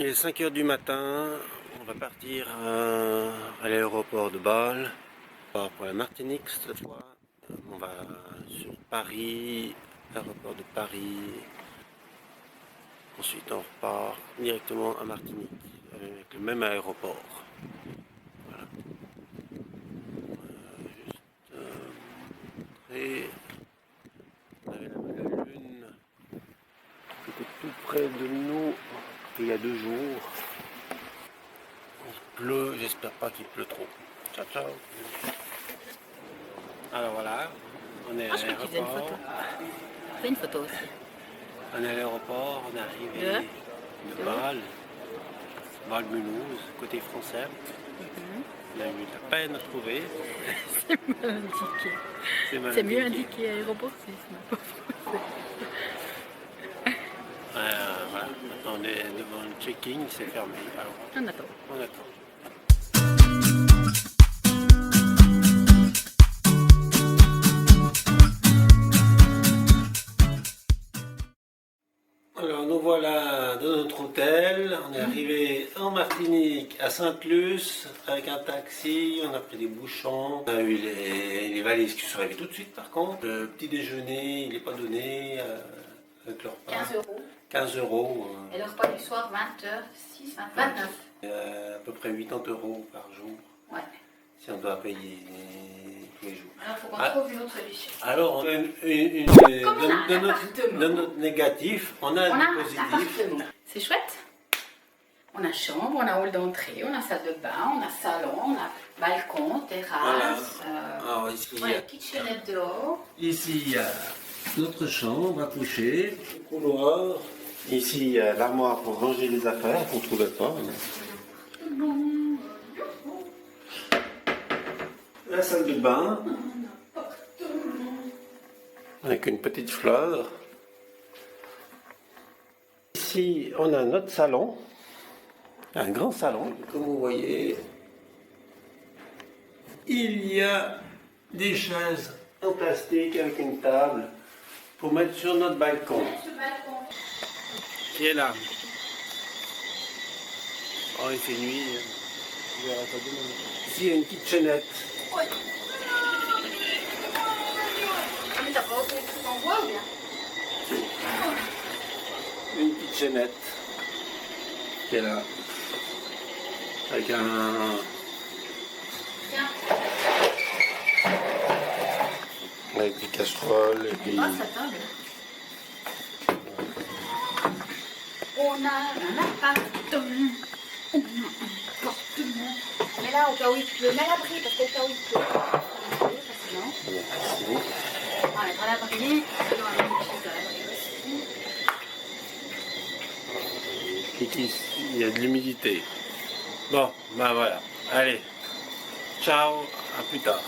Il est 5 heures du matin, on va partir à l'aéroport de Bâle. On va pour la Martinique cette fois. On va sur Paris, l'aéroport de Paris. Ensuite on repart directement à Martinique avec le même aéroport. Voilà. Et on avait la lune qui était tout près de nous il y a 2 jours. Il pleut, j'espère pas qu'il pleut trop. Ciao ciao. Alors voilà, on est à Je crois que tu faisais une photo. l'aéroport. Fais une photo aussi. On est à l'aéroport, on est arrivé de Bâle, Bâle-Mulhouse, côté français. On a eu de la peine à trouver. C'est mal indiqué. C'est mieux indiqué aéroport, c'est pas français. Voilà, maintenant on est devant le check-in, c'est fermé. Alors, On attend. on attend. Alors nous voilà dans notre hôtel, on est arrivé en Martinique à Sainte-Luce avec un taxi, on a pris des bouchons, on a eu les valises qui sont arrivées tout de suite par contre. Le petit déjeuner il n'est pas donné avec leur repas. 15 euros. 15 euros. Et le repas du soir, 20h06, 29. À peu près 80 euros par jour Ouais. si on doit payer tous les jours. Alors, il faut qu'on Ah. trouve une autre solution. Alors, Comme on a un de appartement. notre négatif, on a On a du un positif. appartement. C'est chouette. On a chambre, on a hall d'entrée, on a salle de bain, on a salon, on a balcon, terrasse. Alors, ici, On a une kitchenette dehors. ici, il y a notre chambre à coucher, le couloir. Ici, il y a l'armoire pour ranger les affaires qu'on ne trouvait pas. La salle de bain. Avec une petite fleur. Ici, on a notre salon. Un grand salon. Comme vous voyez, il y a des chaises en plastique avec une table pour mettre sur notre balcon. Ce balcon. Qui est là. Oh, il fait nuit. Il verra pas demain. Ici, il y a une kitchenette. Ah, mais t'as pas autre truc en bois ou bien? Une kitchenette qui est là. Avec Tiens. avec des casseroles et puis. Ah, ça table. On a un appartement. On a un appartement. Mais là, au cas où il pleut, mets l'abri parce qu'au cas où il pleut. Sinon, on va mettre à l'abri. On va mettre quelque chose à l'abri aussi. Il y a de l'humidité. Bon, ben voilà. Allez. Ciao, à plus tard.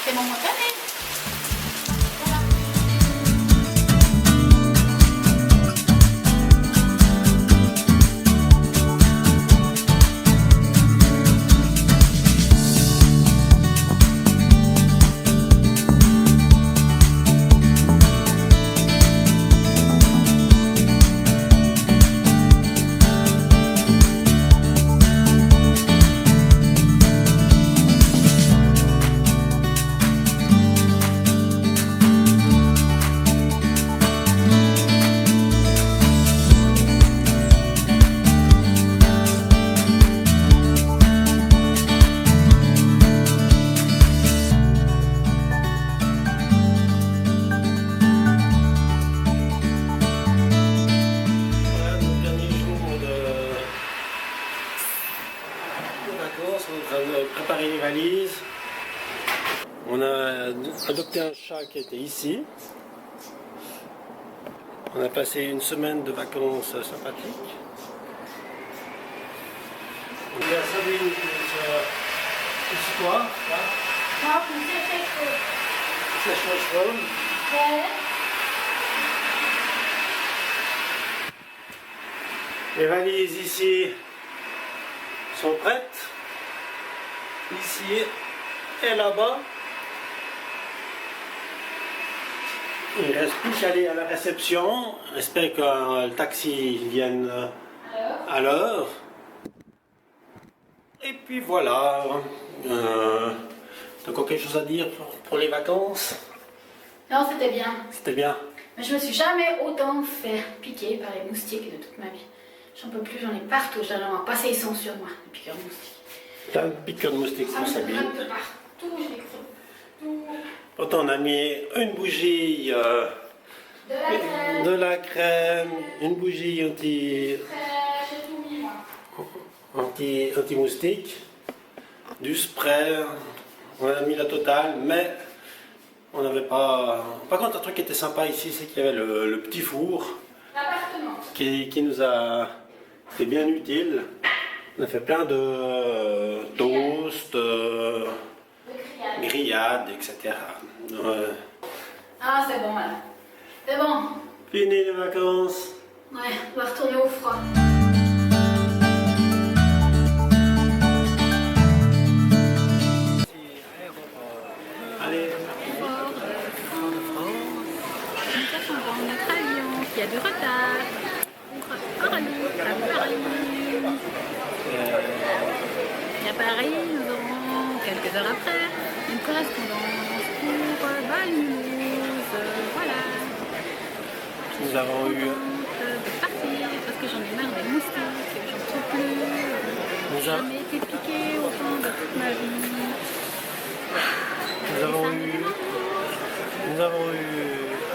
C'est momentané. On est en train de préparer les valises. On a adopté un chat qui était ici. On a passé une semaine de vacances sympathiques. Il y a Sabine qui est ici quoi là. Non, c'est chaud. C'est chaud. Ouais. Les valises ici sont prêtes. Ici et là-bas. Il ne reste plus qu'à aller à la réception. J'espère que le taxi vienne à l'heure. Et puis voilà. T'as encore quelque chose à dire pour les vacances? Non, c'était bien. C'était bien. Mais je me suis jamais autant fait piquer par les moustiques de toute ma vie. J'en peux plus, j'en ai partout. J'en ai passé, ils sont sur moi, les piqûres de moustiques. Plein de piqûres de moustiques Ça sur sa me bille. gratte de partout, je les cru. Tout. Pourtant, on a mis une bougie, De la crème. de la crème, une bougie J'ai tout mis, moi. anti-moustique, du spray. On a mis la totale, mais on n'avait pas. Par contre, un truc qui était sympa ici, c'est qu'il y avait le petit four L'appartement. qui nous a été bien utile. On a fait plein de toasts, Le grillage. grillades, etc. Ah, c'est bon, là. C'est bon. Fini les vacances. Ouais, on va retourner au froid. Allez. Nous attendons notre avion qui a du retard. Pour Coralie, à Paris. Et à Paris, nous aurons quelques heures après une correspondance pour Val-Mulhouse. Voilà. Nous avons eu. De partir parce que j'en ai marre des moustiques, j'en peux plus. Nous J'ai a- jamais été piquée autant de toute ma vie. Nous avons eu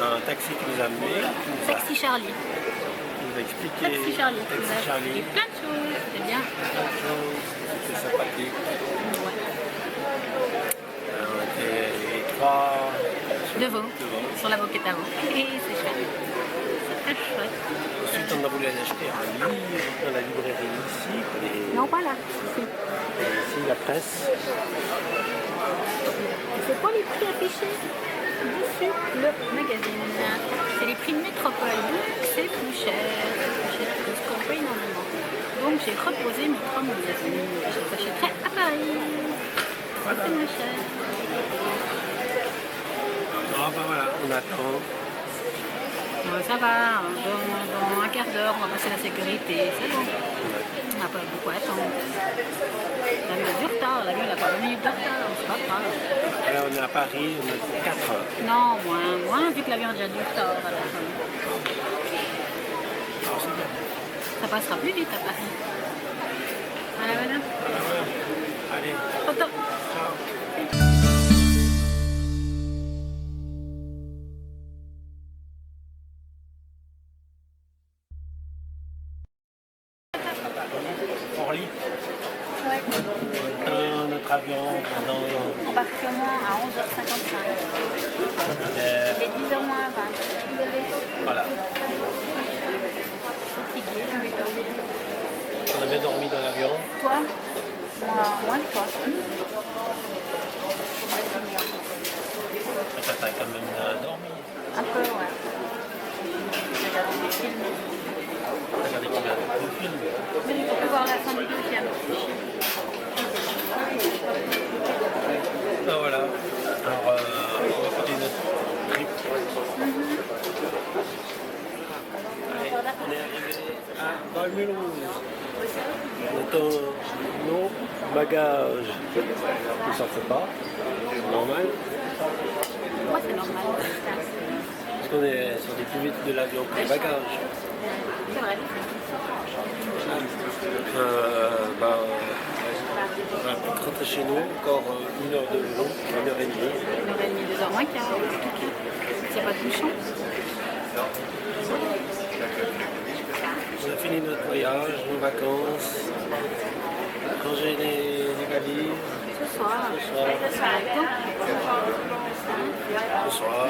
un taxi qui nous a amenés, Taxi Charlie. qui nous a expliqué. Taxi Charlie. Taxi Vous avez Charlie. fait plein de choses, c'était bien. Plein de choses, c'était sympathique. Ouais. On était les trois. Devant, sur la moquette avant. Et c'est chouette. C'est très chouette. Ensuite, on a voulu aller acheter un livre dans la librairie ici. Non, pas là. Ici. Ici, la presse. C'est quoi les prix affichés dessus le magazine? C'est les prix de métropole, donc c'est plus cher. C'est plus cher que ce qu'on paye normalement. Donc j'ai reposé mes 3 magazines. Je les achèterai à Paris. C'est moins cher. Ah bah voilà, on attend. Ça va, dans un quart d'heure, on va passer la sécurité. C'est bon. On n'a pas beaucoup à attendre. L'avion a du retard, l'avion n'a pas 20 minutes de retard, c'est pas grave. Là, on est à Paris, on a 4 heures. Non, moins, vu que l'avion a déjà du retard à la fin. Ça passera plus vite à Paris. Voilà, voilà. Allez, Photo. ciao. Orly, Ouais. notre avion pendant On part sûrement à 11h55. Il est 10h moins 20. voilà. Fatigué, j'ai envie de dormir. On avait dormi dans l'avion. Toi? Moins que toi. On va dormir. Ah, le mélange. On attend nos bagages. Ils s'en font pas. C'est normal. Moi, c'est normal. Parce qu'on est sur des plus vite de l'avion que les bagages. C'est vrai. On va plus rentrer chez nous, encore 1 heure de vélo, 1 heure et demie. 1h30, 2h moins quart. S'il n'y a pas de bouchon. On a fini notre voyage, nos vacances, ranger les valises. Ce soir. Ce soir,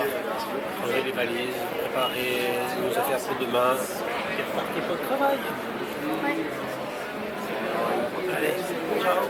ranger les valises, préparer nos affaires pour demain et repartir pour le travail. Ouais. Allez, ciao.